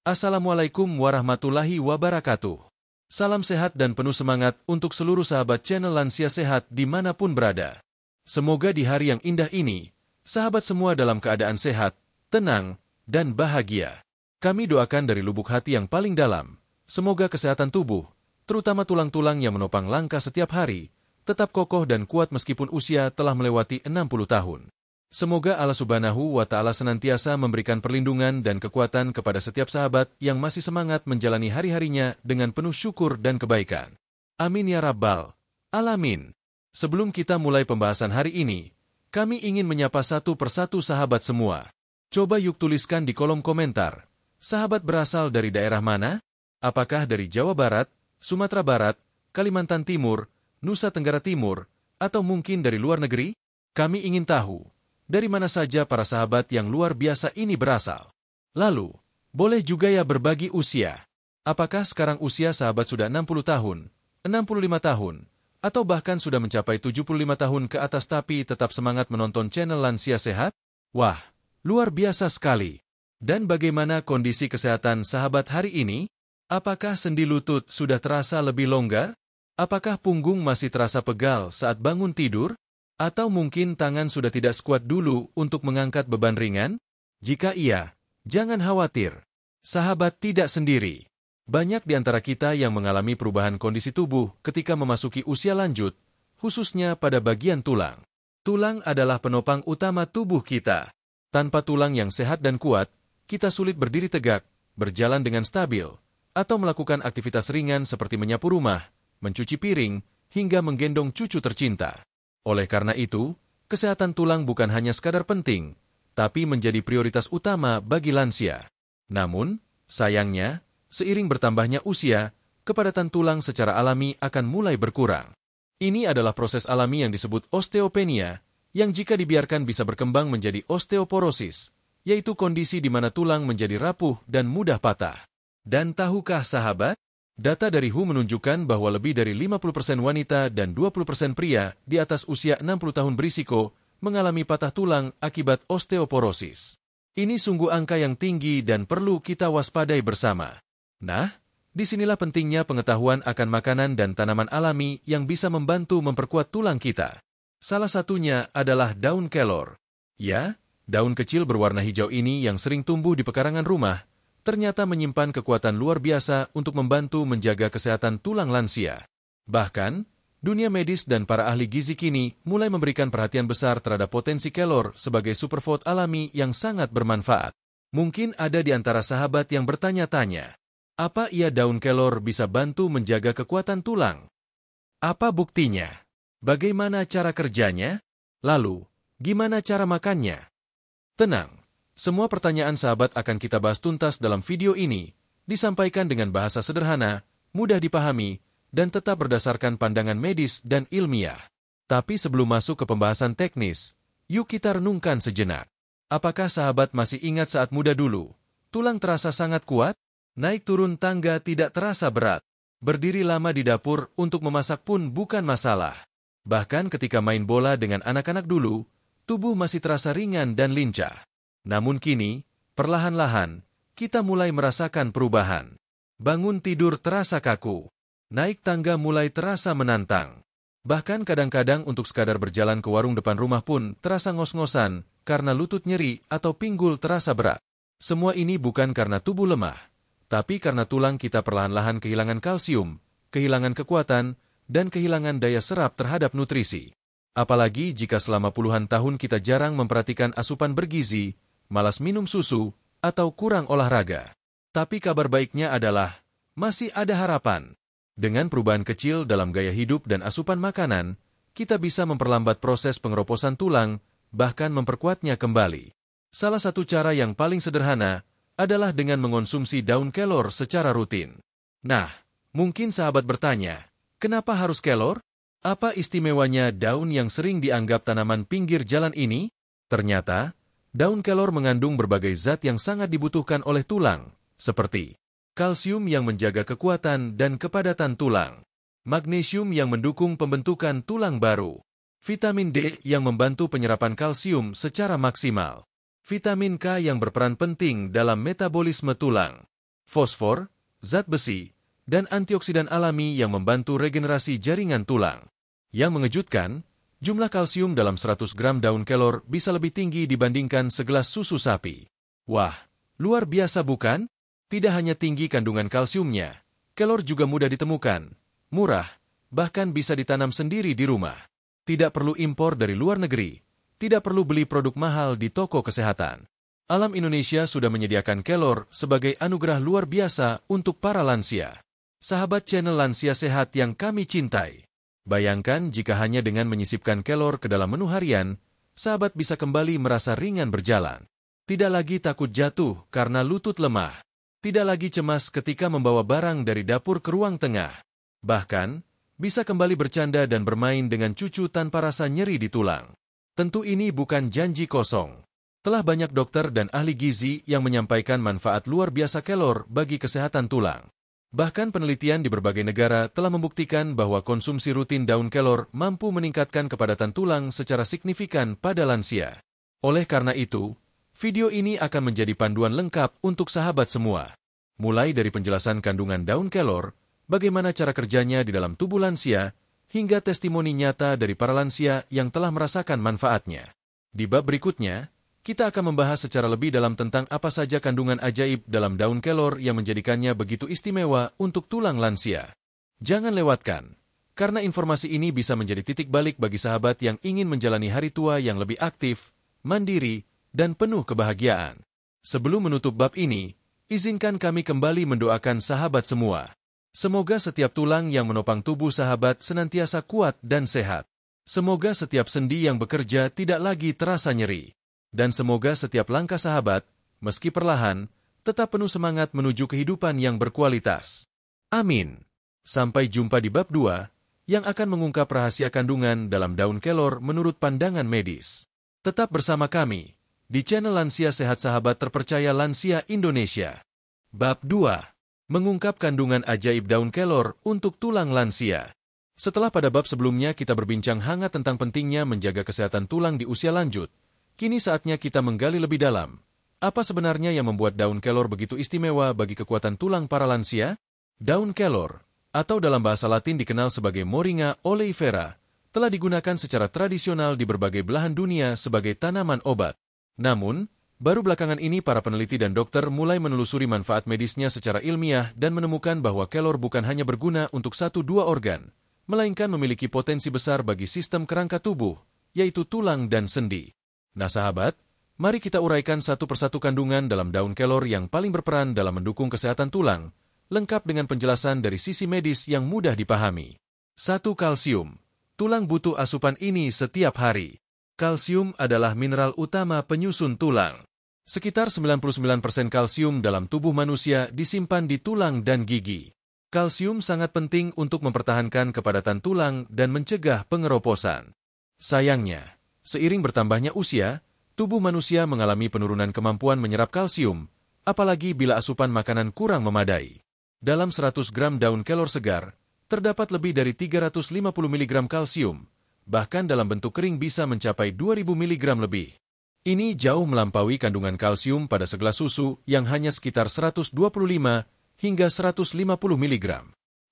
Assalamualaikum warahmatullahi wabarakatuh. Salam sehat dan penuh semangat untuk seluruh sahabat channel Lansia Sehat dimanapun berada. Semoga di hari yang indah ini, sahabat semua dalam keadaan sehat, tenang, dan bahagia. Kami doakan dari lubuk hati yang paling dalam, semoga kesehatan tubuh, terutama tulang-tulang yang menopang langkah setiap hari, tetap kokoh dan kuat meskipun usia telah melewati 60 tahun. Semoga Allah Subhanahu wa Ta'ala senantiasa memberikan perlindungan dan kekuatan kepada setiap sahabat yang masih semangat menjalani hari-harinya dengan penuh syukur dan kebaikan. Amin ya Rabbal Alamin. Sebelum kita mulai pembahasan hari ini, kami ingin menyapa satu persatu sahabat semua. Coba yuk tuliskan di kolom komentar, sahabat berasal dari daerah mana? Apakah dari Jawa Barat, Sumatera Barat, Kalimantan Timur, Nusa Tenggara Timur, atau mungkin dari luar negeri? Kami ingin tahu dari mana saja para sahabat yang luar biasa ini berasal. Lalu, boleh juga ya berbagi usia. Apakah sekarang usia sahabat sudah 60 tahun, 65 tahun, atau bahkan sudah mencapai 75 tahun ke atas tapi tetap semangat menonton channel Lansia Sehat? Wah, luar biasa sekali. Dan bagaimana kondisi kesehatan sahabat hari ini? Apakah sendi lutut sudah terasa lebih longgar? Apakah punggung masih terasa pegal saat bangun tidur? Atau mungkin tangan sudah tidak sekuat dulu untuk mengangkat beban ringan? Jika iya, jangan khawatir. Sahabat tidak sendiri. Banyak di antara kita yang mengalami perubahan kondisi tubuh ketika memasuki usia lanjut, khususnya pada bagian tulang. Tulang adalah penopang utama tubuh kita. Tanpa tulang yang sehat dan kuat, kita sulit berdiri tegak, berjalan dengan stabil, atau melakukan aktivitas ringan seperti menyapu rumah, mencuci piring, hingga menggendong cucu tercinta. Oleh karena itu, kesehatan tulang bukan hanya sekadar penting, tapi menjadi prioritas utama bagi lansia. Namun, sayangnya, seiring bertambahnya usia, kepadatan tulang secara alami akan mulai berkurang. Ini adalah proses alami yang disebut osteopenia, yang jika dibiarkan bisa berkembang menjadi osteoporosis, yaitu kondisi di mana tulang menjadi rapuh dan mudah patah. Dan tahukah sahabat? Data dari WHO menunjukkan bahwa lebih dari 50% wanita dan 20% pria di atas usia 60 tahun berisiko mengalami patah tulang akibat osteoporosis. Ini sungguh angka yang tinggi dan perlu kita waspadai bersama. Nah, disinilah pentingnya pengetahuan akan makanan dan tanaman alami yang bisa membantu memperkuat tulang kita. Salah satunya adalah daun kelor. Ya, daun kecil berwarna hijau ini yang sering tumbuh di pekarangan rumah, ternyata menyimpan kekuatan luar biasa untuk membantu menjaga kesehatan tulang lansia. Bahkan, dunia medis dan para ahli gizi kini mulai memberikan perhatian besar terhadap potensi kelor sebagai superfood alami yang sangat bermanfaat. Mungkin ada di antara sahabat yang bertanya-tanya, apa iya daun kelor bisa bantu menjaga kekuatan tulang? Apa buktinya? Bagaimana cara kerjanya? Lalu, gimana cara makannya? Tenang. Semua pertanyaan sahabat akan kita bahas tuntas dalam video ini, disampaikan dengan bahasa sederhana, mudah dipahami, dan tetap berdasarkan pandangan medis dan ilmiah. Tapi sebelum masuk ke pembahasan teknis, yuk kita renungkan sejenak. Apakah sahabat masih ingat saat muda dulu? Tulang terasa sangat kuat? Naik turun tangga tidak terasa berat? Berdiri lama di dapur untuk memasak pun bukan masalah. Bahkan ketika main bola dengan anak-anak dulu, tubuh masih terasa ringan dan lincah. Namun kini, perlahan-lahan, kita mulai merasakan perubahan. Bangun tidur terasa kaku. Naik tangga mulai terasa menantang. Bahkan kadang-kadang untuk sekadar berjalan ke warung depan rumah pun terasa ngos-ngosan karena lutut nyeri atau pinggul terasa berat. Semua ini bukan karena tubuh lemah, tapi karena tulang kita perlahan-lahan kehilangan kalsium, kehilangan kekuatan, dan kehilangan daya serap terhadap nutrisi. Apalagi jika selama puluhan tahun kita jarang memperhatikan asupan bergizi, malas minum susu, atau kurang olahraga. Tapi kabar baiknya adalah, masih ada harapan. Dengan perubahan kecil dalam gaya hidup dan asupan makanan, kita bisa memperlambat proses pengeroposan tulang, bahkan memperkuatnya kembali. Salah satu cara yang paling sederhana adalah dengan mengonsumsi daun kelor secara rutin. Nah, mungkin sahabat bertanya, kenapa harus kelor? Apa istimewanya daun yang sering dianggap tanaman pinggir jalan ini? Ternyata, daun kelor mengandung berbagai zat yang sangat dibutuhkan oleh tulang, seperti kalsium yang menjaga kekuatan dan kepadatan tulang, magnesium yang mendukung pembentukan tulang baru, vitamin D yang membantu penyerapan kalsium secara maksimal, vitamin K yang berperan penting dalam metabolisme tulang, fosfor, zat besi, dan antioksidan alami yang membantu regenerasi jaringan tulang. Yang mengejutkan, jumlah kalsium dalam 100 gram daun kelor bisa lebih tinggi dibandingkan segelas susu sapi. Wah, luar biasa bukan? Tidak hanya tinggi kandungan kalsiumnya, kelor juga mudah ditemukan, murah, bahkan bisa ditanam sendiri di rumah. Tidak perlu impor dari luar negeri, tidak perlu beli produk mahal di toko kesehatan. Alam Indonesia sudah menyediakan kelor sebagai anugerah luar biasa untuk para lansia. Sahabat channel Lansia Sehat yang kami cintai. Bayangkan jika hanya dengan menyisipkan kelor ke dalam menu harian, sahabat bisa kembali merasa ringan berjalan. Tidak lagi takut jatuh karena lutut lemah. Tidak lagi cemas ketika membawa barang dari dapur ke ruang tengah. Bahkan, bisa kembali bercanda dan bermain dengan cucu tanpa rasa nyeri di tulang. Tentu ini bukan janji kosong. Telah banyak dokter dan ahli gizi yang menyampaikan manfaat luar biasa kelor bagi kesehatan tulang. Bahkan penelitian di berbagai negara telah membuktikan bahwa konsumsi rutin daun kelor mampu meningkatkan kepadatan tulang secara signifikan pada lansia. Oleh karena itu, video ini akan menjadi panduan lengkap untuk sahabat semua. Mulai dari penjelasan kandungan daun kelor, bagaimana cara kerjanya di dalam tubuh lansia, hingga testimoni nyata dari para lansia yang telah merasakan manfaatnya. Di bab berikutnya, kita akan membahas secara lebih dalam tentang apa saja kandungan ajaib dalam daun kelor yang menjadikannya begitu istimewa untuk tulang lansia. Jangan lewatkan, karena informasi ini bisa menjadi titik balik bagi sahabat yang ingin menjalani hari tua yang lebih aktif, mandiri, dan penuh kebahagiaan. Sebelum menutup bab ini, izinkan kami kembali mendoakan sahabat semua. Semoga setiap tulang yang menopang tubuh sahabat senantiasa kuat dan sehat. Semoga setiap sendi yang bekerja tidak lagi terasa nyeri. Dan semoga setiap langkah sahabat, meski perlahan, tetap penuh semangat menuju kehidupan yang berkualitas. Amin. Sampai jumpa di bab 2, yang akan mengungkap rahasia kandungan dalam daun kelor menurut pandangan medis. Tetap bersama kami, di channel Lansia Sehat Sahabat Terpercaya Lansia Indonesia. Bab 2. Mengungkap kandungan ajaib daun kelor untuk tulang lansia. Setelah pada bab sebelumnya kita berbincang hangat tentang pentingnya menjaga kesehatan tulang di usia lanjut, kini saatnya kita menggali lebih dalam. Apa sebenarnya yang membuat daun kelor begitu istimewa bagi kekuatan tulang para lansia? Daun kelor, atau dalam bahasa Latin dikenal sebagai Moringa oleifera, telah digunakan secara tradisional di berbagai belahan dunia sebagai tanaman obat. Namun, baru belakangan ini para peneliti dan dokter mulai menelusuri manfaat medisnya secara ilmiah dan menemukan bahwa kelor bukan hanya berguna untuk 1-2 organ, melainkan memiliki potensi besar bagi sistem kerangka tubuh, yaitu tulang dan sendi. Nah sahabat, mari kita uraikan satu persatu kandungan dalam daun kelor yang paling berperan dalam mendukung kesehatan tulang, lengkap dengan penjelasan dari sisi medis yang mudah dipahami. 1. Kalsium. Tulang butuh asupan ini setiap hari. Kalsium adalah mineral utama penyusun tulang. Sekitar 99% kalsium dalam tubuh manusia disimpan di tulang dan gigi. Kalsium sangat penting untuk mempertahankan kepadatan tulang dan mencegah pengeroposan. Sayangnya, seiring bertambahnya usia, tubuh manusia mengalami penurunan kemampuan menyerap kalsium, apalagi bila asupan makanan kurang memadai. Dalam 100 gram daun kelor segar, terdapat lebih dari 350 mg kalsium, bahkan dalam bentuk kering bisa mencapai 2000 mg lebih. Ini jauh melampaui kandungan kalsium pada segelas susu yang hanya sekitar 125 hingga 150 mg.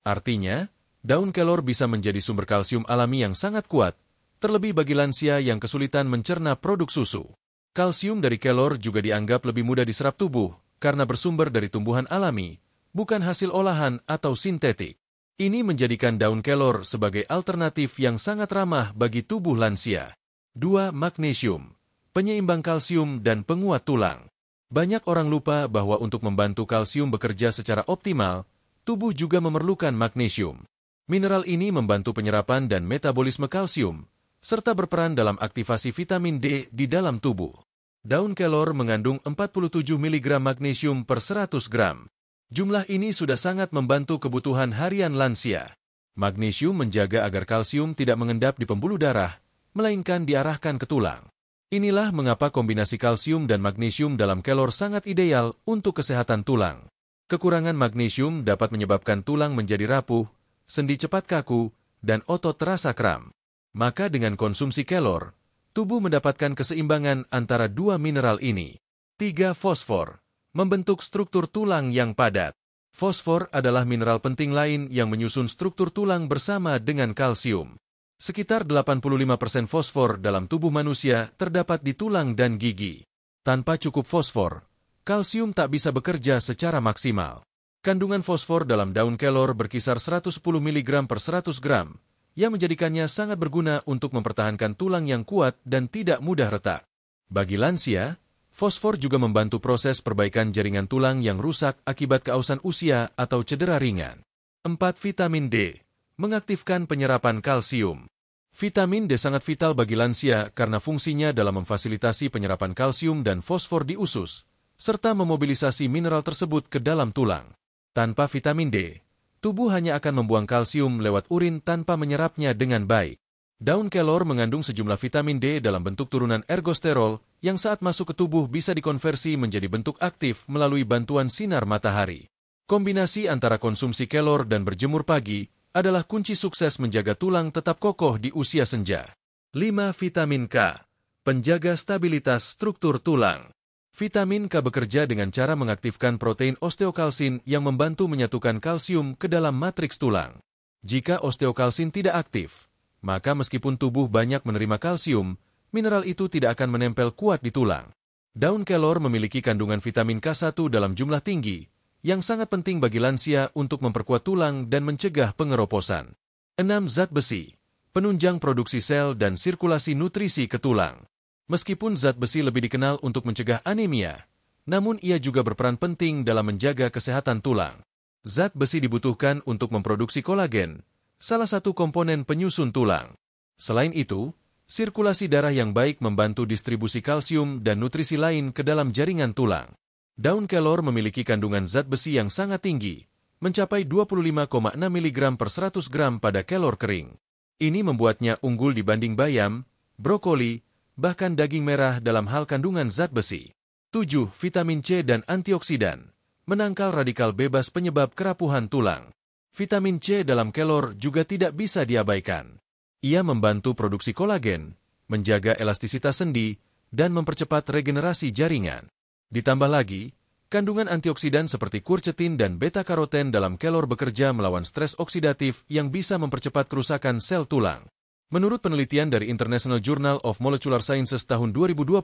Artinya, daun kelor bisa menjadi sumber kalsium alami yang sangat kuat, terlebih bagi lansia yang kesulitan mencerna produk susu. Kalsium dari kelor juga dianggap lebih mudah diserap tubuh karena bersumber dari tumbuhan alami, bukan hasil olahan atau sintetik. Ini menjadikan daun kelor sebagai alternatif yang sangat ramah bagi tubuh lansia. 2. Magnesium. Penyeimbang kalsium dan penguat tulang. Banyak orang lupa bahwa untuk membantu kalsium bekerja secara optimal, tubuh juga memerlukan magnesium. Mineral ini membantu penyerapan dan metabolisme kalsium, serta berperan dalam aktivasi vitamin D di dalam tubuh. Daun kelor mengandung 47 mg magnesium per 100 gram. Jumlah ini sudah sangat membantu kebutuhan harian lansia. Magnesium menjaga agar kalsium tidak mengendap di pembuluh darah, melainkan diarahkan ke tulang. Inilah mengapa kombinasi kalsium dan magnesium dalam kelor sangat ideal untuk kesehatan tulang. Kekurangan magnesium dapat menyebabkan tulang menjadi rapuh, sendi cepat kaku, dan otot terasa kram. Maka dengan konsumsi kelor, tubuh mendapatkan keseimbangan antara dua mineral ini. 3. Fosfor. membentuk struktur tulang yang padat. Fosfor adalah mineral penting lain yang menyusun struktur tulang bersama dengan kalsium. Sekitar 85% fosfor dalam tubuh manusia terdapat di tulang dan gigi. Tanpa cukup fosfor, kalsium tak bisa bekerja secara maksimal. Kandungan fosfor dalam daun kelor berkisar 110 mg per 100 gram, yang menjadikannya sangat berguna untuk mempertahankan tulang yang kuat dan tidak mudah retak. Bagi lansia, fosfor juga membantu proses perbaikan jaringan tulang yang rusak akibat keausan usia atau cedera ringan. 4. Vitamin D. Mengaktifkan penyerapan kalsium. Vitamin D sangat vital bagi lansia karena fungsinya dalam memfasilitasi penyerapan kalsium dan fosfor di usus, serta memobilisasi mineral tersebut ke dalam tulang. Tanpa vitamin D, tubuh hanya akan membuang kalsium lewat urin tanpa menyerapnya dengan baik. Daun kelor mengandung sejumlah vitamin D dalam bentuk turunan ergosterol yang saat masuk ke tubuh bisa dikonversi menjadi bentuk aktif melalui bantuan sinar matahari. Kombinasi antara konsumsi kelor dan berjemur pagi adalah kunci sukses menjaga tulang tetap kokoh di usia senja. 5. Vitamin K. Penjaga stabilitas struktur tulang. Vitamin K bekerja dengan cara mengaktifkan protein osteokalsin yang membantu menyatukan kalsium ke dalam matriks tulang. Jika osteokalsin tidak aktif, maka meskipun tubuh banyak menerima kalsium, mineral itu tidak akan menempel kuat di tulang. Daun kelor memiliki kandungan vitamin K1 dalam jumlah tinggi, yang sangat penting bagi lansia untuk memperkuat tulang dan mencegah pengeroposan. 6. Zat besi. Penunjang produksi sel dan sirkulasi nutrisi ke tulang. Meskipun zat besi lebih dikenal untuk mencegah anemia, namun ia juga berperan penting dalam menjaga kesehatan tulang. Zat besi dibutuhkan untuk memproduksi kolagen, salah satu komponen penyusun tulang. Selain itu, sirkulasi darah yang baik membantu distribusi kalsium dan nutrisi lain ke dalam jaringan tulang. Daun kelor memiliki kandungan zat besi yang sangat tinggi, mencapai 25,6 mg per 100 gram pada kelor kering. Ini membuatnya unggul dibanding bayam, brokoli, bahkan daging merah dalam hal kandungan zat besi. 7. Vitamin C dan antioksidan. Menangkal radikal bebas penyebab kerapuhan tulang. Vitamin C dalam kelor juga tidak bisa diabaikan. Ia membantu produksi kolagen, menjaga elastisitas sendi, dan mempercepat regenerasi jaringan. Ditambah lagi, kandungan antioksidan seperti quercetin dan beta-karoten dalam kelor bekerja melawan stres oksidatif yang bisa mempercepat kerusakan sel tulang. Menurut penelitian dari International Journal of Molecular Sciences tahun 2020,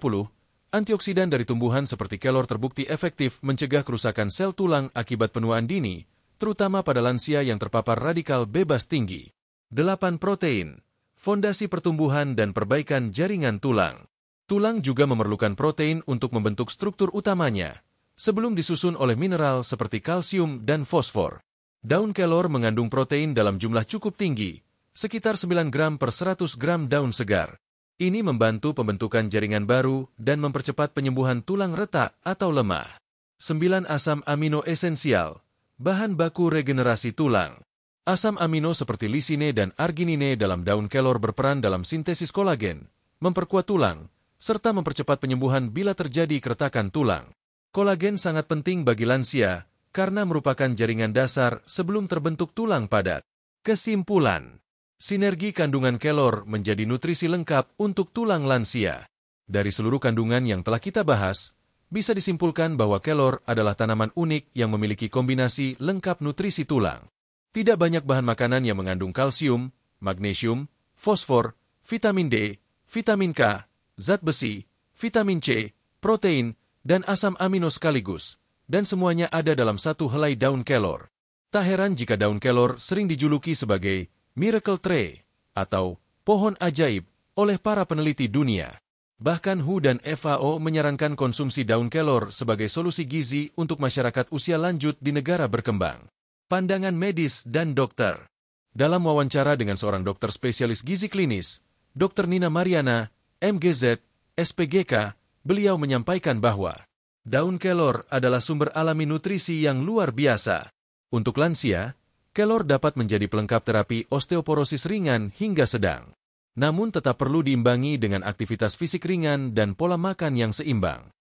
antioksidan dari tumbuhan seperti kelor terbukti efektif mencegah kerusakan sel tulang akibat penuaan dini, terutama pada lansia yang terpapar radikal bebas tinggi. 8. Protein. Fondasi pertumbuhan dan perbaikan jaringan tulang. Tulang juga memerlukan protein untuk membentuk struktur utamanya, sebelum disusun oleh mineral seperti kalsium dan fosfor. Daun kelor mengandung protein dalam jumlah cukup tinggi, sekitar 9 gram per 100 gram daun segar. Ini membantu pembentukan jaringan baru dan mempercepat penyembuhan tulang retak atau lemah. 9. Asam amino esensial, bahan baku regenerasi tulang. Asam amino seperti lisine dan arginine dalam daun kelor berperan dalam sintesis kolagen, memperkuat tulang, serta mempercepat penyembuhan bila terjadi keretakan tulang. Kolagen sangat penting bagi lansia karena merupakan jaringan dasar sebelum terbentuk tulang padat. Kesimpulan, sinergi kandungan kelor menjadi nutrisi lengkap untuk tulang lansia. Dari seluruh kandungan yang telah kita bahas, bisa disimpulkan bahwa kelor adalah tanaman unik yang memiliki kombinasi lengkap nutrisi tulang. Tidak banyak bahan makanan yang mengandung kalsium, magnesium, fosfor, vitamin D, vitamin K, zat besi, vitamin C, protein, dan asam amino sekaligus, dan semuanya ada dalam satu helai daun kelor. Tak heran jika daun kelor sering dijuluki sebagai miracle tree atau pohon ajaib oleh para peneliti dunia. Bahkan WHO dan FAO menyarankan konsumsi daun kelor sebagai solusi gizi untuk masyarakat usia lanjut di negara berkembang. Pandangan medis dan dokter. Dalam wawancara dengan seorang dokter spesialis gizi klinis, Dr. Nina Mariana, MGZ, SPGK, beliau menyampaikan bahwa daun kelor adalah sumber alami nutrisi yang luar biasa. Untuk lansia, kelor dapat menjadi pelengkap terapi osteoporosis ringan hingga sedang. Namun tetap perlu diimbangi dengan aktivitas fisik ringan dan pola makan yang seimbang.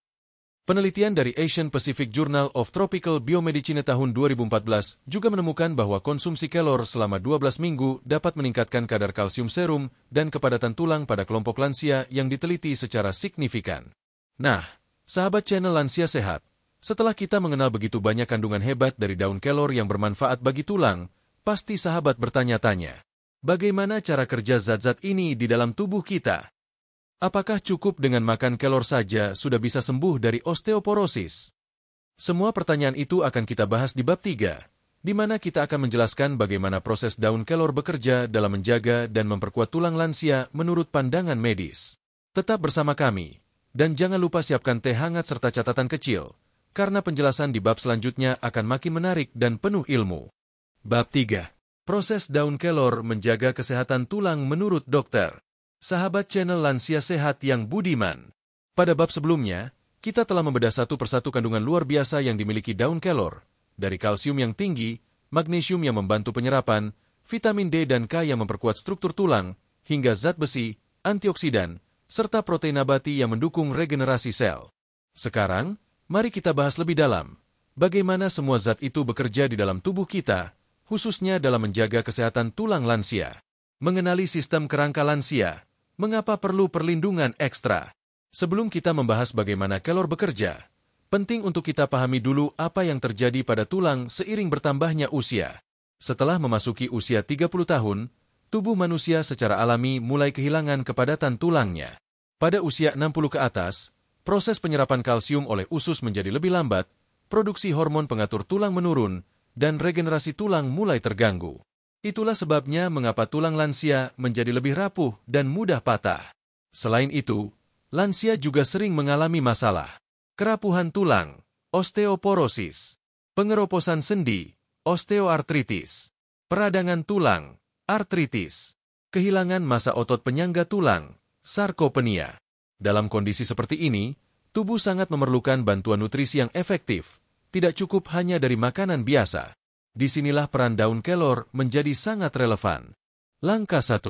Penelitian dari Asian Pacific Journal of Tropical Biomedicine tahun 2014 juga menemukan bahwa konsumsi kelor selama 12 minggu dapat meningkatkan kadar kalsium serum dan kepadatan tulang pada kelompok lansia yang diteliti secara signifikan. Nah, sahabat channel Lansia Sehat, Setelah kita mengenal begitu banyak kandungan hebat dari daun kelor yang bermanfaat bagi tulang, pasti sahabat bertanya-tanya, bagaimana cara kerja zat-zat ini di dalam tubuh kita? Apakah cukup dengan makan kelor saja sudah bisa sembuh dari osteoporosis? Semua pertanyaan itu akan kita bahas di bab 3, di mana kita akan menjelaskan bagaimana proses daun kelor bekerja dalam menjaga dan memperkuat tulang lansia menurut pandangan medis. Tetap bersama kami, dan jangan lupa siapkan teh hangat serta catatan kecil, karena penjelasan di bab selanjutnya akan makin menarik dan penuh ilmu. Bab 3. Proses daun kelor menjaga kesehatan tulang menurut dokter. Sahabat channel Lansia Sehat yang budiman. Pada bab sebelumnya, kita telah membedah satu persatu kandungan luar biasa yang dimiliki daun kelor, dari kalsium yang tinggi, magnesium yang membantu penyerapan, vitamin D dan K yang memperkuat struktur tulang, hingga zat besi, antioksidan, serta protein nabati yang mendukung regenerasi sel. Sekarang, mari kita bahas lebih dalam, bagaimana semua zat itu bekerja di dalam tubuh kita, khususnya dalam menjaga kesehatan tulang lansia. Mengenali sistem kerangka lansia, mengapa perlu perlindungan ekstra? Sebelum kita membahas bagaimana kelor bekerja, penting untuk kita pahami dulu apa yang terjadi pada tulang seiring bertambahnya usia. Setelah memasuki usia 30 tahun, tubuh manusia secara alami mulai kehilangan kepadatan tulangnya. Pada usia 60 ke atas, proses penyerapan kalsium oleh usus menjadi lebih lambat, produksi hormon pengatur tulang menurun, dan regenerasi tulang mulai terganggu. Itulah sebabnya mengapa tulang lansia menjadi lebih rapuh dan mudah patah. Selain itu, lansia juga sering mengalami masalah. Kerapuhan tulang, osteoporosis, pengeroposan sendi, osteoartritis, peradangan tulang, artritis, kehilangan massa otot penyangga tulang, sarkopenia. Dalam kondisi seperti ini, tubuh sangat memerlukan bantuan nutrisi yang efektif, tidak cukup hanya dari makanan biasa. Disinilah peran daun kelor menjadi sangat relevan. Langkah 1.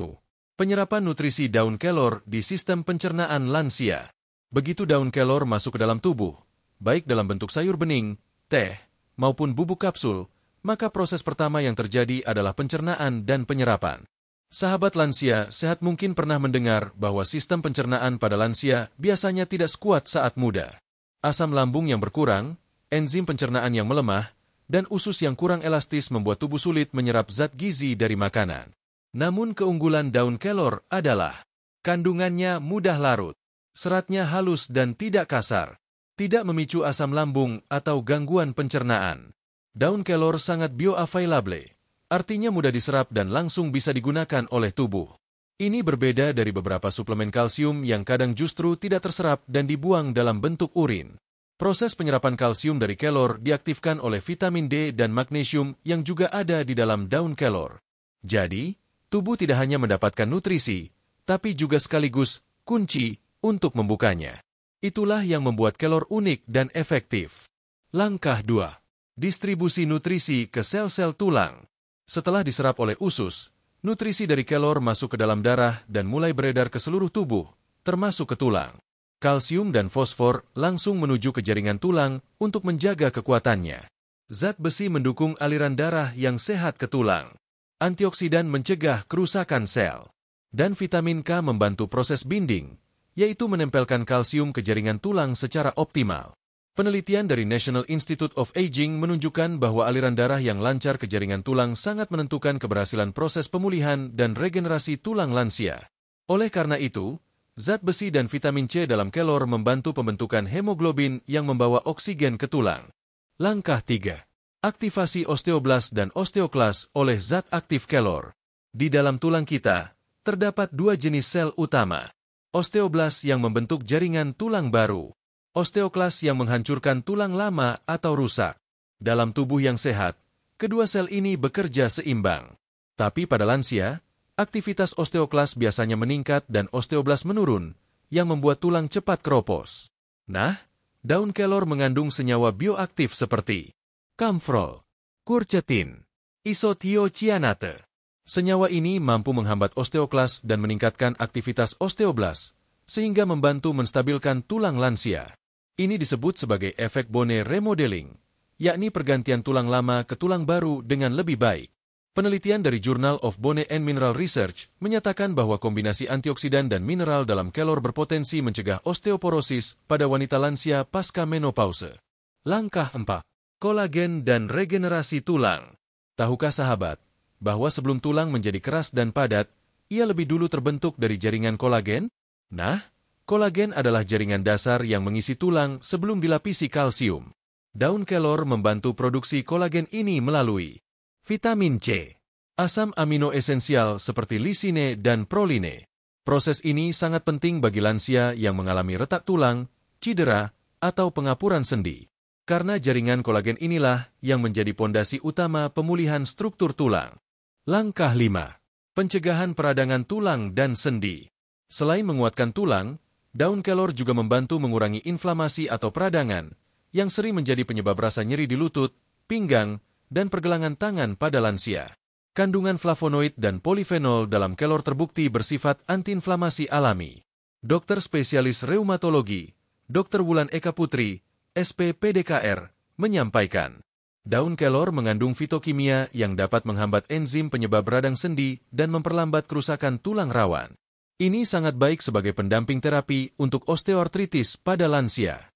Penyerapan nutrisi daun kelor di sistem pencernaan lansia. Begitu daun kelor masuk ke dalam tubuh, baik dalam bentuk sayur bening, teh, maupun bubuk kapsul, maka proses pertama yang terjadi adalah pencernaan dan penyerapan. Sahabat lansia sehat mungkin pernah mendengar bahwa sistem pencernaan pada lansia biasanya tidak sekuat saat muda. Asam lambung yang berkurang, enzim pencernaan yang melemah, dan usus yang kurang elastis membuat tubuh sulit menyerap zat gizi dari makanan. Namun keunggulan daun kelor adalah kandungannya mudah larut, seratnya halus dan tidak kasar, tidak memicu asam lambung atau gangguan pencernaan. Daun kelor sangat bioavailable. Artinya mudah diserap dan langsung bisa digunakan oleh tubuh. Ini berbeda dari beberapa suplemen kalsium yang kadang justru tidak terserap dan dibuang dalam bentuk urin. Proses penyerapan kalsium dari kelor diaktifkan oleh vitamin D dan magnesium yang juga ada di dalam daun kelor. Jadi, tubuh tidak hanya mendapatkan nutrisi, tapi juga sekaligus kunci untuk membukanya. Itulah yang membuat kelor unik dan efektif. Langkah 2. Distribusi nutrisi ke sel-sel tulang. Setelah diserap oleh usus, nutrisi dari kelor masuk ke dalam darah dan mulai beredar ke seluruh tubuh, termasuk ke tulang. Kalsium dan fosfor langsung menuju ke jaringan tulang untuk menjaga kekuatannya. Zat besi mendukung aliran darah yang sehat ke tulang. Antioksidan mencegah kerusakan sel. Dan vitamin K membantu proses binding, yaitu menempelkan kalsium ke jaringan tulang secara optimal. Penelitian dari National Institute of Aging menunjukkan bahwa aliran darah yang lancar ke jaringan tulang sangat menentukan keberhasilan proses pemulihan dan regenerasi tulang lansia. Oleh karena itu, zat besi dan vitamin C dalam kelor membantu pembentukan hemoglobin yang membawa oksigen ke tulang. Langkah 3. Aktivasi osteoblas dan osteoklas oleh zat aktif kelor. Di dalam tulang kita, terdapat dua jenis sel utama. Osteoblas yang membentuk jaringan tulang baru. Osteoklas yang menghancurkan tulang lama atau rusak. Dalam tubuh yang sehat, kedua sel ini bekerja seimbang. Tapi pada lansia, aktivitas osteoklas biasanya meningkat dan osteoblas menurun, yang membuat tulang cepat keropos. Nah, daun kelor mengandung senyawa bioaktif seperti kamfrol, quercetin, isothiocyanate. Senyawa ini mampu menghambat osteoklas dan meningkatkan aktivitas osteoblas, sehingga membantu menstabilkan tulang lansia. Ini disebut sebagai efek bone remodeling, yakni pergantian tulang lama ke tulang baru dengan lebih baik. Penelitian dari Journal of Bone and Mineral Research menyatakan bahwa kombinasi antioksidan dan mineral dalam kelor berpotensi mencegah osteoporosis pada wanita lansia pasca menopause. Langkah 4. Kolagen dan regenerasi tulang. Tahukah sahabat, bahwa sebelum tulang menjadi keras dan padat, ia lebih dulu terbentuk dari jaringan kolagen? Nah, kolagen adalah jaringan dasar yang mengisi tulang sebelum dilapisi kalsium. Daun kelor membantu produksi kolagen ini melalui vitamin C, asam amino esensial seperti lisine dan proline. Proses ini sangat penting bagi lansia yang mengalami retak tulang, cedera, atau pengapuran sendi. Karena jaringan kolagen inilah yang menjadi pondasi utama pemulihan struktur tulang. Langkah 5. Pencegahan peradangan tulang dan sendi. Selain menguatkan tulang, daun kelor juga membantu mengurangi inflamasi atau peradangan, yang sering menjadi penyebab rasa nyeri di lutut, pinggang, dan pergelangan tangan pada lansia. Kandungan flavonoid dan polifenol dalam kelor terbukti bersifat antiinflamasi alami. Dokter spesialis reumatologi, Dr. Wulan Eka Putri, SPPDKR, menyampaikan, daun kelor mengandung fitokimia yang dapat menghambat enzim penyebab radang sendi dan memperlambat kerusakan tulang rawan. Ini sangat baik sebagai pendamping terapi untuk osteoartritis pada lansia.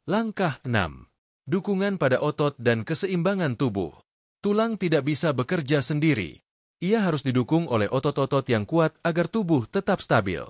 Langkah 6. Dukungan pada otot dan keseimbangan tubuh. Tulang tidak bisa bekerja sendiri. Ia harus didukung oleh otot-otot yang kuat agar tubuh tetap stabil.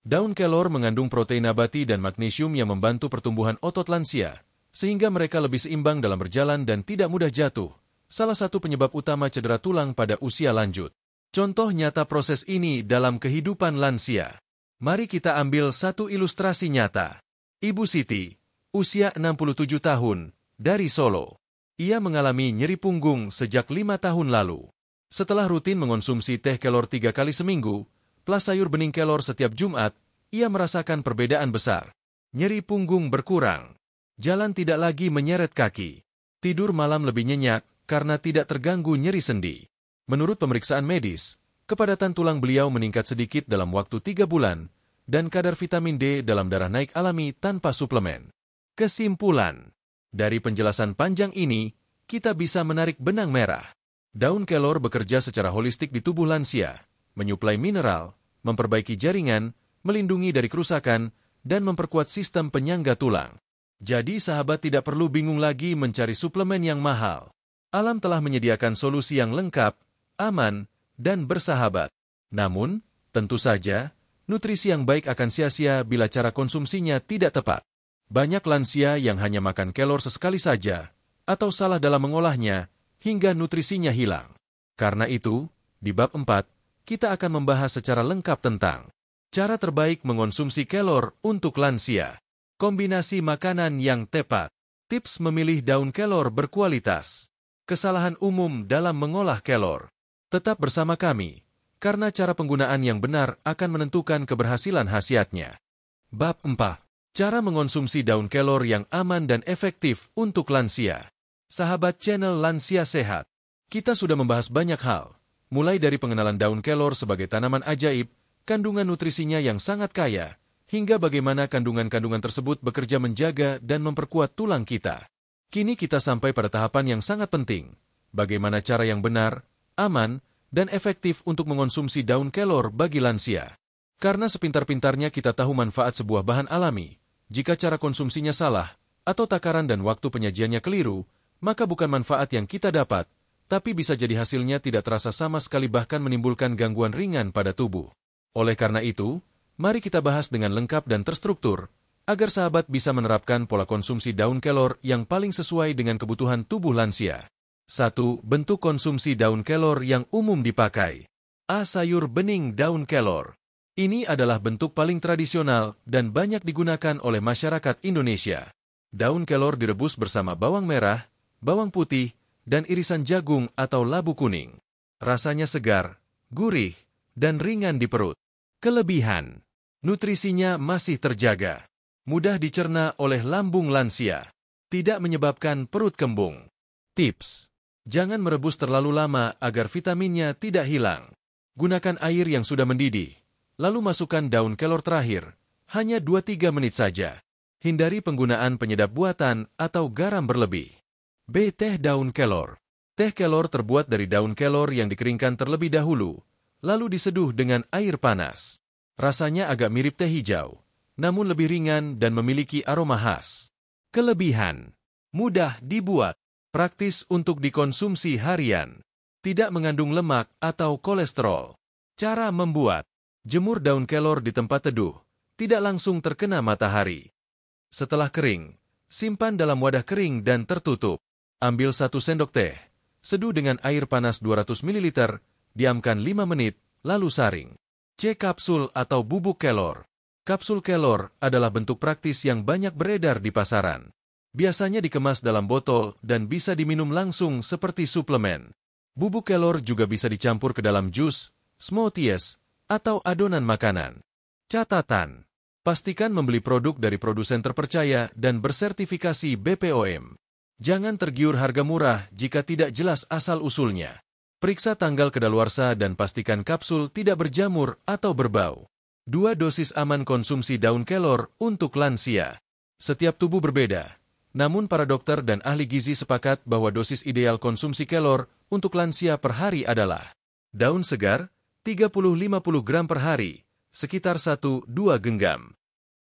Daun kelor mengandung protein nabati dan magnesium yang membantu pertumbuhan otot lansia, sehingga mereka lebih seimbang dalam berjalan dan tidak mudah jatuh, salah satu penyebab utama cedera tulang pada usia lanjut. Contoh nyata proses ini dalam kehidupan lansia. Mari kita ambil satu ilustrasi nyata. Ibu Siti, usia 67 tahun, dari Solo. Ia mengalami nyeri punggung sejak 5 tahun lalu. Setelah rutin mengonsumsi teh kelor 3 kali seminggu, plus sayur bening kelor setiap Jumat, ia merasakan perbedaan besar. Nyeri punggung berkurang. Jalan tidak lagi menyeret kaki. Tidur malam lebih nyenyak karena tidak terganggu nyeri sendi. Menurut pemeriksaan medis, kepadatan tulang beliau meningkat sedikit dalam waktu 3 bulan, dan kadar vitamin D dalam darah naik alami tanpa suplemen. Kesimpulan, dari penjelasan panjang ini, kita bisa menarik benang merah. Daun kelor bekerja secara holistik di tubuh lansia, menyuplai mineral, memperbaiki jaringan, melindungi dari kerusakan, dan memperkuat sistem penyangga tulang. Jadi sahabat tidak perlu bingung lagi mencari suplemen yang mahal. Alam telah menyediakan solusi yang lengkap, aman, dan bersahabat. Namun, tentu saja, nutrisi yang baik akan sia-sia bila cara konsumsinya tidak tepat. Banyak lansia yang hanya makan kelor sesekali saja, atau salah dalam mengolahnya, hingga nutrisinya hilang. Karena itu, di bab 4, kita akan membahas secara lengkap tentang cara terbaik mengonsumsi kelor untuk lansia, kombinasi makanan yang tepat, tips memilih daun kelor berkualitas, kesalahan umum dalam mengolah kelor. Tetap bersama kami, karena cara penggunaan yang benar akan menentukan keberhasilan khasiatnya. Bab 4. Cara mengonsumsi daun kelor yang aman dan efektif untuk lansia. Sahabat channel Lansia Sehat, kita sudah membahas banyak hal, mulai dari pengenalan daun kelor sebagai tanaman ajaib, kandungan nutrisinya yang sangat kaya, hingga bagaimana kandungan-kandungan tersebut bekerja menjaga dan memperkuat tulang kita. Kini kita sampai pada tahapan yang sangat penting, bagaimana cara yang benar, aman, dan efektif untuk mengonsumsi daun kelor bagi lansia. Karena sepintar-pintarnya kita tahu manfaat sebuah bahan alami, jika cara konsumsinya salah, atau takaran dan waktu penyajiannya keliru, maka bukan manfaat yang kita dapat, tapi bisa jadi hasilnya tidak terasa sama sekali bahkan menimbulkan gangguan ringan pada tubuh. Oleh karena itu, mari kita bahas dengan lengkap dan terstruktur, agar sahabat bisa menerapkan pola konsumsi daun kelor yang paling sesuai dengan kebutuhan tubuh lansia. 1. Bentuk konsumsi daun kelor yang umum dipakai. A. Sayur bening daun kelor. Ini adalah bentuk paling tradisional dan banyak digunakan oleh masyarakat Indonesia. Daun kelor direbus bersama bawang merah, bawang putih, dan irisan jagung atau labu kuning. Rasanya segar, gurih, dan ringan di perut. Kelebihan, nutrisinya masih terjaga, mudah dicerna oleh lambung lansia, tidak menyebabkan perut kembung. Tips, jangan merebus terlalu lama agar vitaminnya tidak hilang. Gunakan air yang sudah mendidih, lalu masukkan daun kelor terakhir, hanya 2-3 menit saja. Hindari penggunaan penyedap buatan atau garam berlebih. B. Teh daun kelor. Teh kelor terbuat dari daun kelor yang dikeringkan terlebih dahulu, lalu diseduh dengan air panas. Rasanya agak mirip teh hijau, namun lebih ringan dan memiliki aroma khas. Kelebihan, Mudah dibuat, praktis untuk dikonsumsi harian, tidak mengandung lemak atau kolesterol. Cara membuat: jemur daun kelor di tempat teduh, tidak langsung terkena matahari. Setelah kering, simpan dalam wadah kering dan tertutup. Ambil 1 sendok teh, seduh dengan air panas 200 ml, diamkan 5 menit, lalu saring. C. Kapsul atau bubuk kelor. Kapsul kelor adalah bentuk praktis yang banyak beredar di pasaran. Biasanya dikemas dalam botol dan bisa diminum langsung seperti suplemen. Bubuk kelor juga bisa dicampur ke dalam jus, smoothies, atau adonan makanan. Catatan: pastikan membeli produk dari produsen terpercaya dan bersertifikasi BPOM. Jangan tergiur harga murah jika tidak jelas asal-usulnya. Periksa tanggal kedaluarsa dan pastikan kapsul tidak berjamur atau berbau. 2 dosis aman konsumsi daun kelor untuk lansia. Setiap tubuh berbeda. Namun para dokter dan ahli gizi sepakat bahwa dosis ideal konsumsi kelor untuk lansia per hari adalah: daun segar, 30-50 gram per hari, sekitar 1-2 genggam.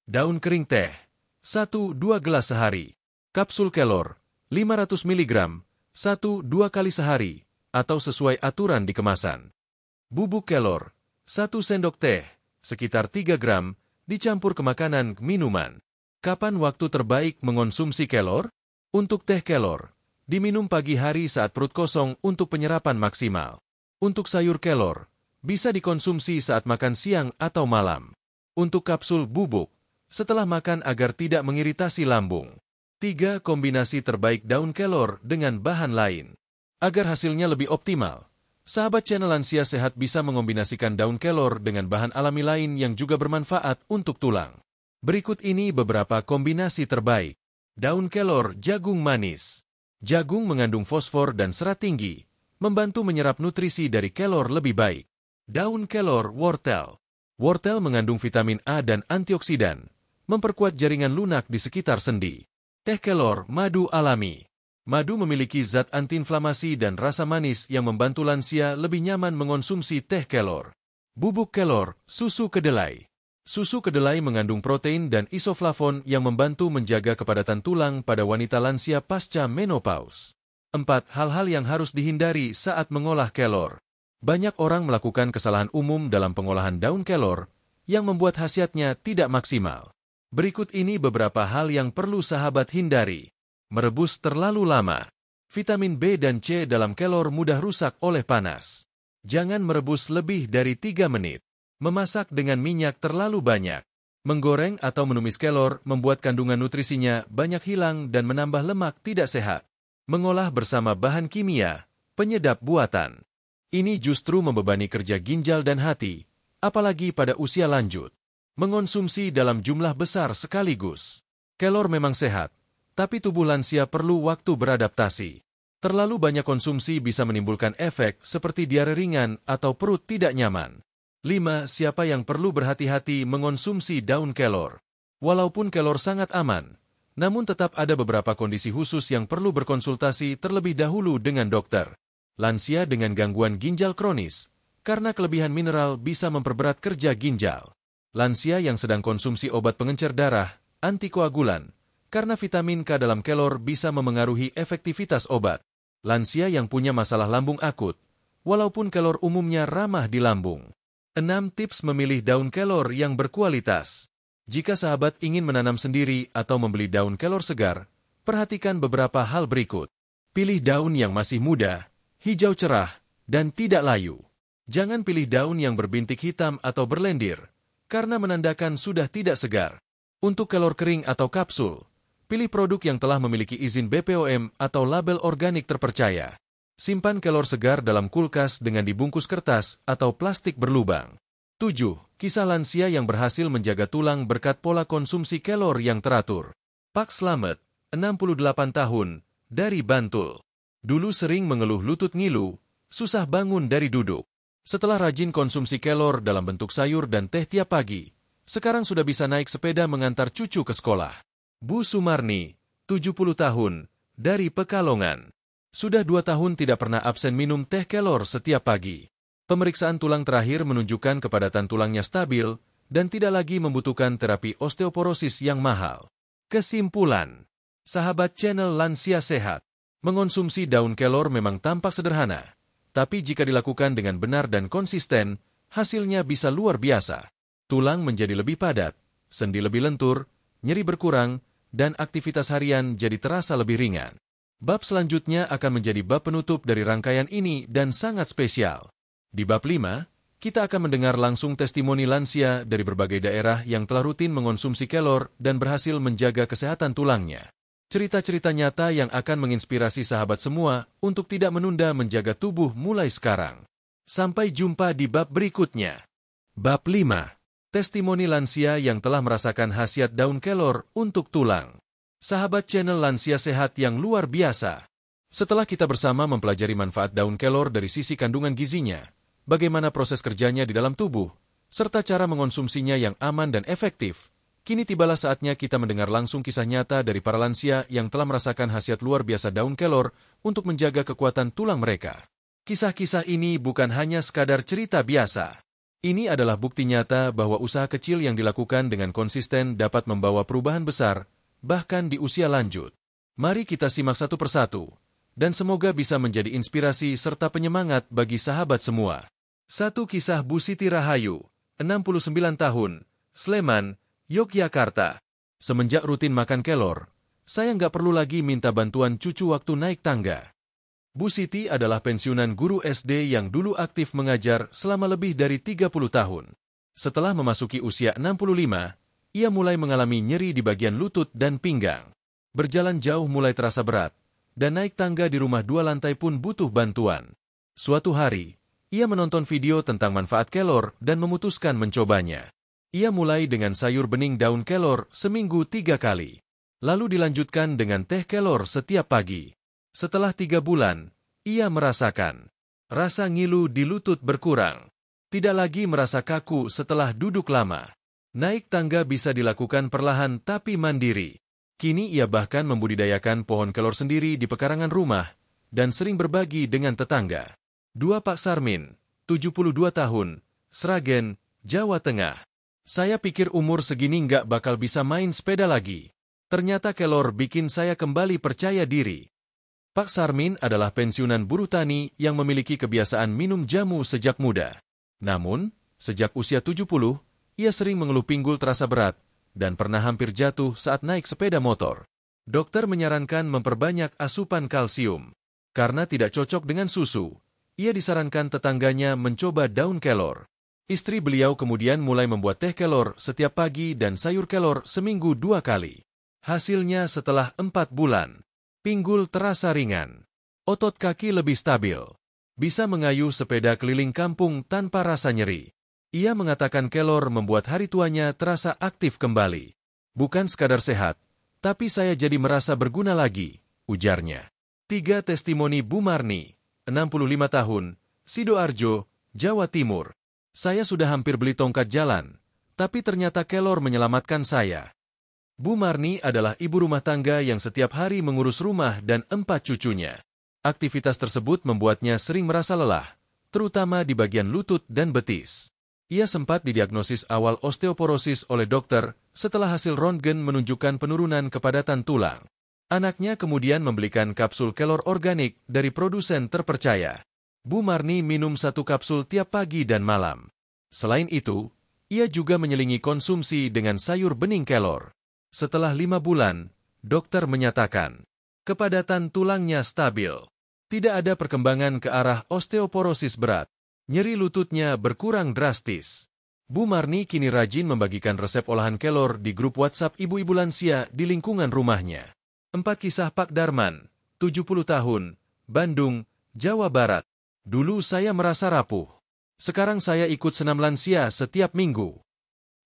Daun kering teh, 1-2 gelas sehari. Kapsul kelor, 500 mg, 1-2 kali sehari, atau sesuai aturan di kemasan. Bubuk kelor, 1 sendok teh, sekitar 3 gram, dicampur ke makanan minuman. Kapan waktu terbaik mengonsumsi kelor? Untuk teh kelor, diminum pagi hari saat perut kosong untuk penyerapan maksimal. Untuk sayur kelor, bisa dikonsumsi saat makan siang atau malam. Untuk kapsul bubuk, setelah makan agar tidak mengiritasi lambung. 3. Kombinasi terbaik daun kelor dengan bahan lain. Agar hasilnya lebih optimal, sahabat channel Lansia Sehat bisa mengombinasikan daun kelor dengan bahan alami lain yang juga bermanfaat untuk tulang. Berikut ini beberapa kombinasi terbaik. Daun kelor jagung manis. Jagung mengandung fosfor dan serat tinggi, membantu menyerap nutrisi dari kelor lebih baik. Daun kelor wortel. Wortel mengandung vitamin A dan antioksidan, memperkuat jaringan lunak di sekitar sendi. Teh kelor madu alami. Madu memiliki zat antiinflamasi dan rasa manis yang membantu lansia lebih nyaman mengonsumsi teh kelor. Bubuk kelor susu kedelai. Susu kedelai mengandung protein dan isoflavon yang membantu menjaga kepadatan tulang pada wanita lansia pasca menopause. 4. Hal-hal yang harus dihindari saat mengolah kelor. Banyak orang melakukan kesalahan umum dalam pengolahan daun kelor yang membuat khasiatnya tidak maksimal. Berikut ini beberapa hal yang perlu sahabat hindari. Merebus terlalu lama. Vitamin B dan C dalam kelor mudah rusak oleh panas. Jangan merebus lebih dari 3 menit. Memasak dengan minyak terlalu banyak. Menggoreng atau menumis kelor membuat kandungan nutrisinya banyak hilang dan menambah lemak tidak sehat. Mengolah bersama bahan kimia, penyedap buatan. Ini justru membebani kerja ginjal dan hati, apalagi pada usia lanjut. Mengonsumsi dalam jumlah besar sekaligus. Kelor memang sehat, tapi tubuh lansia perlu waktu beradaptasi. Terlalu banyak konsumsi bisa menimbulkan efek seperti diare ringan atau perut tidak nyaman. 5. Siapa yang perlu berhati-hati mengonsumsi daun kelor? Walaupun kelor sangat aman, namun tetap ada beberapa kondisi khusus yang perlu berkonsultasi terlebih dahulu dengan dokter. Lansia dengan gangguan ginjal kronis, karena kelebihan mineral bisa memperberat kerja ginjal. Lansia yang sedang konsumsi obat pengencer darah, antikoagulan, karena vitamin K dalam kelor bisa memengaruhi efektivitas obat. Lansia yang punya masalah lambung akut, walaupun kelor umumnya ramah di lambung. 6. Tips memilih daun kelor yang berkualitas. Jika sahabat ingin menanam sendiri atau membeli daun kelor segar, perhatikan beberapa hal berikut. Pilih daun yang masih muda, hijau cerah, dan tidak layu. Jangan pilih daun yang berbintik hitam atau berlendir, karena menandakan sudah tidak segar. Untuk kelor kering atau kapsul, pilih produk yang telah memiliki izin BPOM atau label organik terpercaya. Simpan kelor segar dalam kulkas dengan dibungkus kertas atau plastik berlubang. 7. Kisah lansia yang berhasil menjaga tulang berkat pola konsumsi kelor yang teratur. Pak Slamet, 68 tahun, dari Bantul. Dulu sering mengeluh lutut ngilu, susah bangun dari duduk. Setelah rajin konsumsi kelor dalam bentuk sayur dan teh tiap pagi, sekarang sudah bisa naik sepeda mengantar cucu ke sekolah. Bu Sumarni, 70 tahun, dari Pekalongan. Sudah 2 tahun tidak pernah absen minum teh kelor setiap pagi. Pemeriksaan tulang terakhir menunjukkan kepadatan tulangnya stabil dan tidak lagi membutuhkan terapi osteoporosis yang mahal. Kesimpulan, Sahabat channel Lansia Sehat, mengonsumsi daun kelor memang tampak sederhana, tapi jika dilakukan dengan benar dan konsisten, hasilnya bisa luar biasa. Tulang menjadi lebih padat, sendi lebih lentur, nyeri berkurang, dan aktivitas harian jadi terasa lebih ringan. Bab selanjutnya akan menjadi bab penutup dari rangkaian ini dan sangat spesial. Di bab 5, kita akan mendengar langsung testimoni lansia dari berbagai daerah yang telah rutin mengonsumsi kelor dan berhasil menjaga kesehatan tulangnya. Cerita-cerita nyata yang akan menginspirasi sahabat semua untuk tidak menunda menjaga tubuh mulai sekarang. Sampai jumpa di bab berikutnya. Bab 5. Testimoni lansia yang telah merasakan khasiat daun kelor untuk tulang. Sahabat channel Lansia Sehat yang luar biasa. Setelah kita bersama mempelajari manfaat daun kelor dari sisi kandungan gizinya, bagaimana proses kerjanya di dalam tubuh, serta cara mengonsumsinya yang aman dan efektif, kini tibalah saatnya kita mendengar langsung kisah nyata dari para lansia yang telah merasakan khasiat luar biasa daun kelor untuk menjaga kekuatan tulang mereka. Kisah-kisah ini bukan hanya sekadar cerita biasa. Ini adalah bukti nyata bahwa usaha kecil yang dilakukan dengan konsisten dapat membawa perubahan besar, bahkan di usia lanjut. Mari kita simak satu persatu, dan semoga bisa menjadi inspirasi serta penyemangat bagi sahabat semua. Satu kisah Bu Siti Rahayu, 69 tahun, Sleman, Yogyakarta. Semenjak rutin makan kelor, saya nggak perlu lagi minta bantuan cucu waktu naik tangga. Bu Siti adalah pensiunan guru SD yang dulu aktif mengajar selama lebih dari 30 tahun. Setelah memasuki usia 65, ia mulai mengalami nyeri di bagian lutut dan pinggang. Berjalan jauh mulai terasa berat, dan naik tangga di rumah 2 lantai pun butuh bantuan. Suatu hari, ia menonton video tentang manfaat kelor dan memutuskan mencobanya. Ia mulai dengan sayur bening daun kelor seminggu 3 kali. Lalu dilanjutkan dengan teh kelor setiap pagi. Setelah 3 bulan, ia merasakan rasa ngilu di lutut berkurang. Tidak lagi merasa kaku setelah duduk lama. Naik tangga bisa dilakukan perlahan tapi mandiri. Kini ia bahkan membudidayakan pohon kelor sendiri di pekarangan rumah dan sering berbagi dengan tetangga. 2 Pak Sarmin, 72 tahun, Sragen, Jawa Tengah. Saya pikir umur segini nggak bakal bisa main sepeda lagi. Ternyata kelor bikin saya kembali percaya diri. Pak Sarmin adalah pensiunan buruh tani yang memiliki kebiasaan minum jamu sejak muda. Namun, sejak usia 70, ia sering mengeluh pinggul terasa berat dan pernah hampir jatuh saat naik sepeda motor. Dokter menyarankan memperbanyak asupan kalsium. Karena tidak cocok dengan susu, ia disarankan tetangganya mencoba daun kelor. Istri beliau kemudian mulai membuat teh kelor setiap pagi dan sayur kelor seminggu 2 kali. Hasilnya setelah 4 bulan, pinggul terasa ringan, otot kaki lebih stabil, bisa mengayuh sepeda keliling kampung tanpa rasa nyeri. Ia mengatakan kelor membuat hari tuanya terasa aktif kembali. Bukan sekadar sehat, tapi saya jadi merasa berguna lagi, ujarnya. 3 testimoni Bu Marni, 65 tahun, Sidoarjo, Jawa Timur. Saya sudah hampir beli tongkat jalan, tapi ternyata kelor menyelamatkan saya. Bu Marni adalah ibu rumah tangga yang setiap hari mengurus rumah dan 4 cucunya. Aktivitas tersebut membuatnya sering merasa lelah, terutama di bagian lutut dan betis. Ia sempat didiagnosis awal osteoporosis oleh dokter setelah hasil röntgen menunjukkan penurunan kepadatan tulang. Anaknya kemudian membelikan kapsul kelor organik dari produsen terpercaya. Bu Marni minum 1 kapsul tiap pagi dan malam. Selain itu, ia juga menyelingi konsumsi dengan sayur bening kelor. Setelah 5 bulan, dokter menyatakan kepadatan tulangnya stabil. Tidak ada perkembangan ke arah osteoporosis berat. Nyeri lututnya berkurang drastis. Bu Marni kini rajin membagikan resep olahan kelor di grup WhatsApp ibu-ibu lansia di lingkungan rumahnya. 4 kisah Pak Darman, 70 tahun, Bandung, Jawa Barat. Dulu saya merasa rapuh. Sekarang saya ikut senam lansia setiap minggu.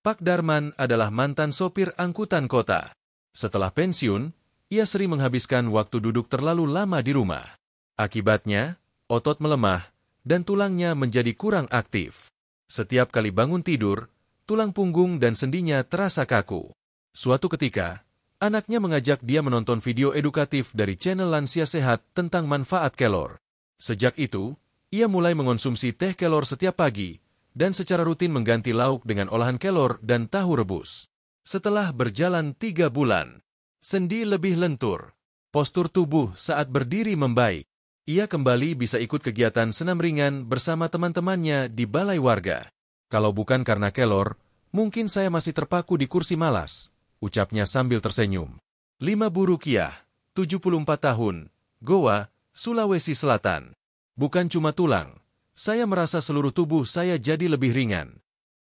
Pak Darman adalah mantan sopir angkutan kota. Setelah pensiun, ia sering menghabiskan waktu duduk terlalu lama di rumah. Akibatnya, otot melemah dan tulangnya menjadi kurang aktif. Setiap kali bangun tidur, tulang punggung dan sendinya terasa kaku. Suatu ketika, anaknya mengajak dia menonton video edukatif dari channel Lansia Sehat tentang manfaat kelor. Sejak itu, ia mulai mengonsumsi teh kelor setiap pagi dan secara rutin mengganti lauk dengan olahan kelor dan tahu rebus. Setelah berjalan 3 bulan, Sendi lebih lentur. Postur tubuh saat berdiri membaik. Ia kembali bisa ikut kegiatan senam ringan bersama teman-temannya di balai warga. Kalau bukan karena kelor, mungkin saya masih terpaku di kursi malas, ucapnya sambil tersenyum. 5 Bu Rukiah, 74 tahun, Goa, Sulawesi Selatan. Bukan cuma tulang, saya merasa seluruh tubuh saya jadi lebih ringan.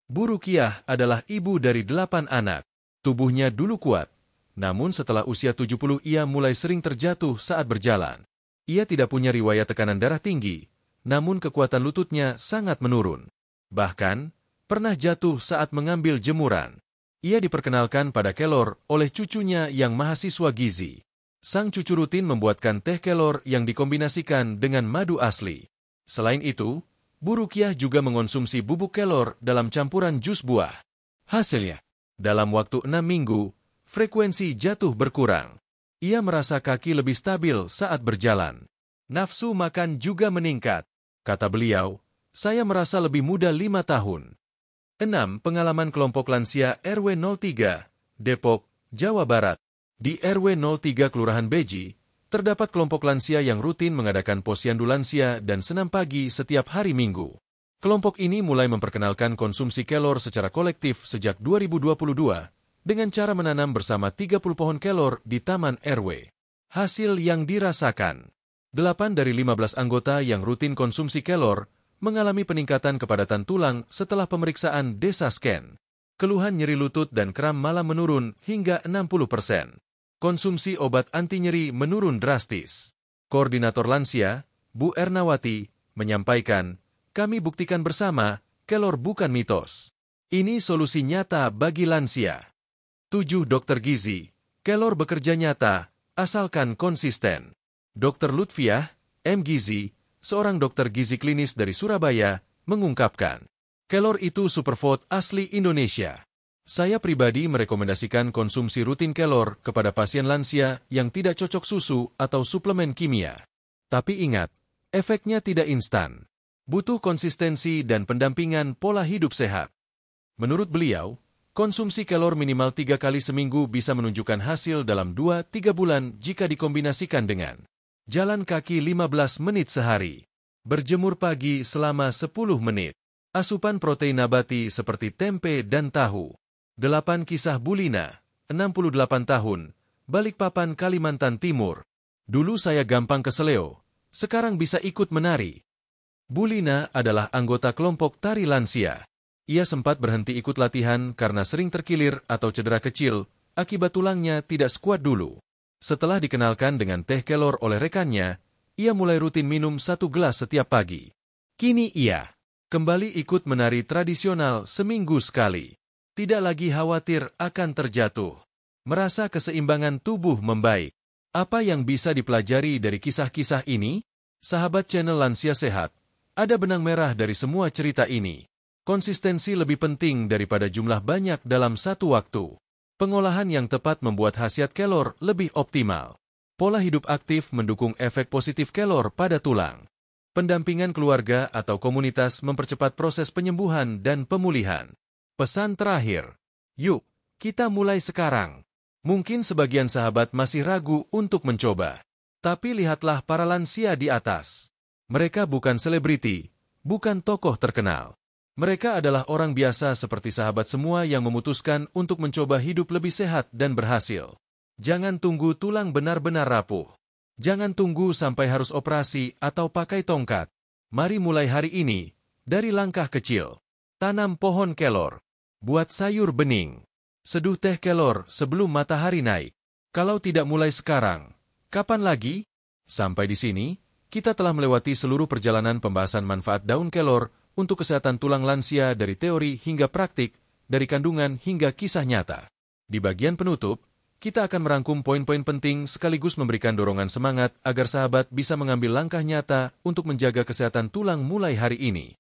Bu Rukiah adalah ibu dari 8 anak. Tubuhnya dulu kuat, namun setelah usia 70 ia mulai sering terjatuh saat berjalan. Ia tidak punya riwayat tekanan darah tinggi, namun kekuatan lututnya sangat menurun. Bahkan, pernah jatuh saat mengambil jemuran. Ia diperkenalkan pada kelor oleh cucunya yang mahasiswa gizi. Sang cucu rutin membuatkan teh kelor yang dikombinasikan dengan madu asli. Selain itu, Bu Rukiah juga mengonsumsi bubuk kelor dalam campuran jus buah. Hasilnya, dalam waktu 6 minggu, frekuensi jatuh berkurang. Ia merasa kaki lebih stabil saat berjalan. Nafsu makan juga meningkat. Kata beliau, saya merasa lebih muda 5 tahun. 6. Pengalaman kelompok lansia RW 03, Depok, Jawa Barat. Di RW 03 Kelurahan Beji, terdapat kelompok lansia yang rutin mengadakan posyandu lansia dan senam pagi setiap hari Minggu. Kelompok ini mulai memperkenalkan konsumsi kelor secara kolektif sejak 2022 dengan cara menanam bersama 30 pohon kelor di taman RW. Hasil yang dirasakan, 8 dari 15 anggota yang rutin konsumsi kelor mengalami peningkatan kepadatan tulang setelah pemeriksaan DESA scan. Keluhan nyeri lutut dan kram malah menurun hingga 60%. Konsumsi obat anti nyeri menurun drastis. Koordinator lansia, Bu Ernawati, menyampaikan, kami buktikan bersama, kelor bukan mitos. Ini solusi nyata bagi lansia. 7. Dokter gizi, kelor bekerja nyata, asalkan konsisten. Dr. Lutfiah, M. Gizi, seorang dokter gizi klinis dari Surabaya, mengungkapkan, kelor itu superfood asli Indonesia. Saya pribadi merekomendasikan konsumsi rutin kelor kepada pasien lansia yang tidak cocok susu atau suplemen kimia. Tapi ingat, efeknya tidak instan. Butuh konsistensi dan pendampingan pola hidup sehat. Menurut beliau, konsumsi kelor minimal 3 kali seminggu bisa menunjukkan hasil dalam 2-3 bulan jika dikombinasikan dengan jalan kaki 15 menit sehari, berjemur pagi selama 10 menit, asupan protein nabati seperti tempe dan tahu. 8 Kisah Bulina, 68 tahun, Balikpapan, Kalimantan Timur. Dulu saya gampang keseleo, sekarang bisa ikut menari. Bulina adalah anggota kelompok tari lansia. Ia sempat berhenti ikut latihan karena sering terkilir atau cedera kecil, akibat tulangnya tidak sekuat dulu. Setelah dikenalkan dengan teh kelor oleh rekannya, ia mulai rutin minum 1 gelas setiap pagi. Kini ia kembali ikut menari tradisional seminggu sekali. Tidak lagi khawatir akan terjatuh. Merasa keseimbangan tubuh membaik. Apa yang bisa dipelajari dari kisah-kisah ini? Sahabat channel Lansia Sehat, ada benang merah dari semua cerita ini. Konsistensi lebih penting daripada jumlah banyak dalam satu waktu. Pengolahan yang tepat membuat khasiat kelor lebih optimal. Pola hidup aktif mendukung efek positif kelor pada tulang. Pendampingan keluarga atau komunitas mempercepat proses penyembuhan dan pemulihan. Pesan terakhir, yuk, kita mulai sekarang. Mungkin sebagian sahabat masih ragu untuk mencoba. Tapi lihatlah para lansia di atas. Mereka bukan selebriti, bukan tokoh terkenal. Mereka adalah orang biasa seperti sahabat semua yang memutuskan untuk mencoba hidup lebih sehat dan berhasil. Jangan tunggu tulang benar-benar rapuh. Jangan tunggu sampai harus operasi atau pakai tongkat. Mari mulai hari ini, dari langkah kecil. Tanam pohon kelor. Buat sayur bening. Seduh teh kelor sebelum matahari naik. Kalau tidak mulai sekarang, kapan lagi? Sampai di sini, kita telah melewati seluruh perjalanan pembahasan manfaat daun kelor untuk kesehatan tulang lansia dari teori hingga praktik, dari kandungan hingga kisah nyata. Di bagian penutup, kita akan merangkum poin-poin penting sekaligus memberikan dorongan semangat agar sahabat bisa mengambil langkah nyata untuk menjaga kesehatan tulang mulai hari ini.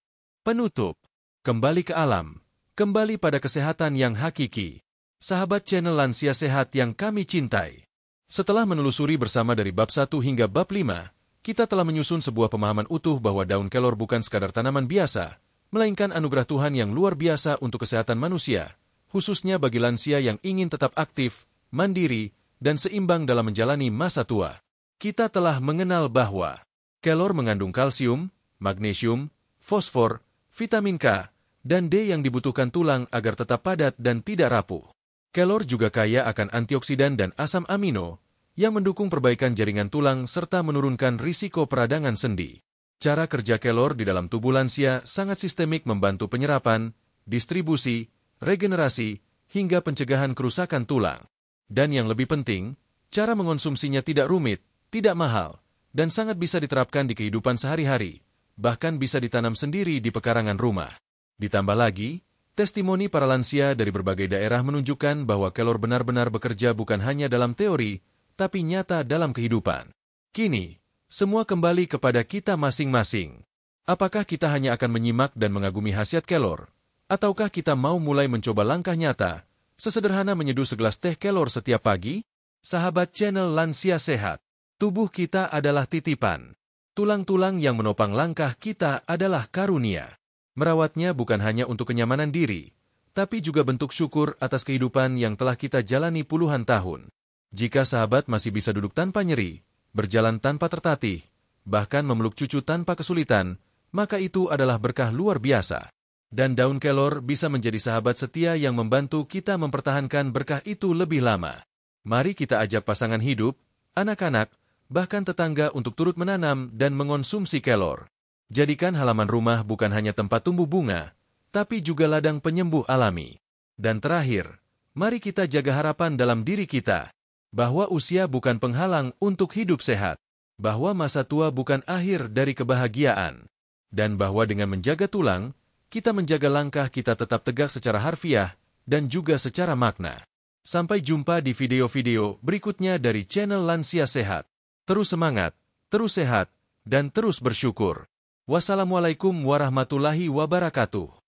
Penutup. Kembali ke alam. Kembali pada kesehatan yang hakiki. Sahabat channel Lansia Sehat yang kami cintai. Setelah menelusuri bersama dari bab 1 hingga bab 5, kita telah menyusun sebuah pemahaman utuh bahwa daun kelor bukan sekadar tanaman biasa, melainkan anugerah Tuhan yang luar biasa untuk kesehatan manusia, khususnya bagi lansia yang ingin tetap aktif, mandiri, dan seimbang dalam menjalani masa tua. Kita telah mengenal bahwa kelor mengandung kalsium, magnesium, fosfor, vitamin K, dan D yang dibutuhkan tulang agar tetap padat dan tidak rapuh. Kelor juga kaya akan antioksidan dan asam amino yang mendukung perbaikan jaringan tulang serta menurunkan risiko peradangan sendi. Cara kerja kelor di dalam tubuh lansia sangat sistemik, membantu penyerapan, distribusi, regenerasi, hingga pencegahan kerusakan tulang. Dan yang lebih penting, cara mengonsumsinya tidak rumit, tidak mahal, dan sangat bisa diterapkan di kehidupan sehari-hari, bahkan bisa ditanam sendiri di pekarangan rumah. Ditambah lagi, testimoni para lansia dari berbagai daerah menunjukkan bahwa kelor benar-benar bekerja bukan hanya dalam teori, tapi nyata dalam kehidupan. Kini, semua kembali kepada kita masing-masing. Apakah kita hanya akan menyimak dan mengagumi khasiat kelor, ataukah kita mau mulai mencoba langkah nyata, sesederhana menyeduh segelas teh kelor setiap pagi? Sahabat channel Lansia Sehat, tubuh kita adalah titipan. Tulang-tulang yang menopang langkah kita adalah karunia. Merawatnya bukan hanya untuk kenyamanan diri, tapi juga bentuk syukur atas kehidupan yang telah kita jalani puluhan tahun. Jika sahabat masih bisa duduk tanpa nyeri, berjalan tanpa tertatih, bahkan memeluk cucu tanpa kesulitan, maka itu adalah berkah luar biasa. Dan daun kelor bisa menjadi sahabat setia yang membantu kita mempertahankan berkah itu lebih lama. Mari kita ajak pasangan hidup, anak-anak, bahkan tetangga untuk turut menanam dan mengonsumsi kelor. Jadikan halaman rumah bukan hanya tempat tumbuh bunga, tapi juga ladang penyembuh alami. Dan terakhir, mari kita jaga harapan dalam diri kita, bahwa usia bukan penghalang untuk hidup sehat, bahwa masa tua bukan akhir dari kebahagiaan, dan bahwa dengan menjaga tulang, kita menjaga langkah kita tetap tegak secara harfiah dan juga secara makna. Sampai jumpa di video-video berikutnya dari channel Lansia Sehat. Terus semangat, terus sehat, dan terus bersyukur. Wassalamualaikum warahmatullahi wabarakatuh.